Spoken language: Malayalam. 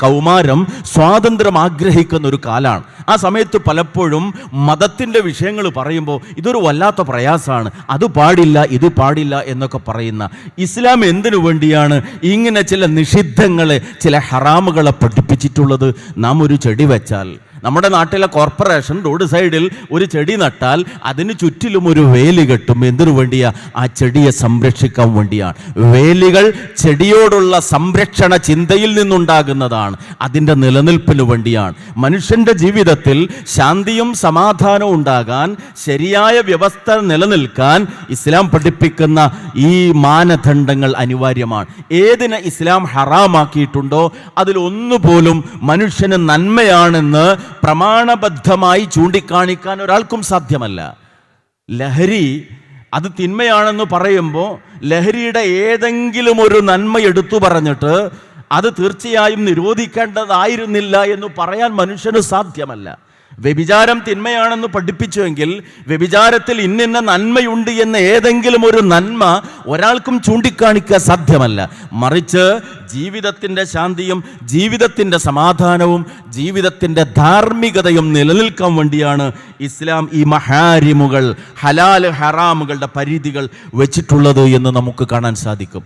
കൗമാരം സ്വാതന്ത്ര്യം ആഗ്രഹിക്കുന്ന ഒരു കാലാണ്. ആ സമയത്ത് പലപ്പോഴും മതത്തിൻ്റെ വിഷയങ്ങൾ പറയുമ്പോൾ ഇതൊരു വല്ലാത്ത പ്രയാസമാണ്, അത് പാടില്ല ഇത് പാടില്ല എന്നൊക്കെ പറയുന്ന ഇസ്ലാം എന്തിനു വേണ്ടിയാണ് ഇങ്ങനെ ചില നിഷിദ്ധങ്ങളെ, ചില ഹറാമുകളെ പഠിപ്പിച്ചിട്ടുള്ളത്? നാം ഒരു ചെടി വെച്ചാൽ, നമ്മുടെ നാട്ടിലെ കോർപ്പറേഷൻ റോഡ് സൈഡിൽ ഒരു ചെടി നട്ടാൽ അതിന് ചുറ്റിലും ഒരു വേലി കെട്ടും. എന്തിനു വേണ്ടിയാ? ആ ചെടിയെ സംരക്ഷിക്കാൻ വേണ്ടിയാണ്. വേലികൾ ചെടിയോടുള്ള സംരക്ഷണ ചിന്തയിൽ നിന്നുണ്ടാകുന്നതാണ്, അതിൻ്റെ നിലനിൽപ്പിന് വേണ്ടിയാണ്. മനുഷ്യൻ്റെ ജീവിതത്തിൽ ശാന്തിയും സമാധാനവും ഉണ്ടാകാൻ, ശരിയായ വ്യവസ്ഥ നിലനിൽക്കാൻ ഇസ്ലാം പഠിപ്പിക്കുന്ന ഈ മാനദണ്ഡങ്ങൾ അനിവാര്യമാണ്. ഏതിനെ ഇസ്ലാം ഹറാമാക്കിയിട്ടുണ്ടോ അതിലൊന്നുപോലും മനുഷ്യന് നന്മയാണെന്ന് പ്രമാണബദ്ധമായി ചൂണ്ടിക്കാണിക്കാൻ ഒരാൾക്കും സാധ്യമല്ല. ലഹരി അത് തിന്മയാണെന്ന് പറയുമ്പോൾ ലഹരിയുടെ ഏതെങ്കിലും ഒരു നന്മ എടുത്തു പറഞ്ഞിട്ട് അത് തീർച്ചയായും നിരോധിക്കേണ്ടതായിരുന്നില്ല എന്ന് പറയാൻ മനുഷ്യന് സാധ്യമല്ല. വ്യഭിചാരം തിന്മയാണെന്ന് പഠിപ്പിച്ചുവെങ്കിൽ വ്യഭിചാരത്തിൽ ഇന്നിന്ന നന്മയുണ്ട് എന്ന ഏതെങ്കിലും ഒരു നന്മ ഒരാൾക്കും ചൂണ്ടിക്കാണിക്കാൻ സാധ്യമല്ല. മറിച്ച് ജീവിതത്തിൻ്റെ ശാന്തിയും ജീവിതത്തിൻ്റെ സമാധാനവും ജീവിതത്തിൻ്റെ ധാർമ്മികതയും നിലനിൽക്കാൻ വേണ്ടിയാണ് ഇസ്ലാം ഈ മഹാരിമുകൾ, ഹലാൽ ഹറാമുകളുടെ പരിധികൾ വെച്ചിട്ടുള്ളത് എന്ന് നമുക്ക് കാണാൻ സാധിക്കും.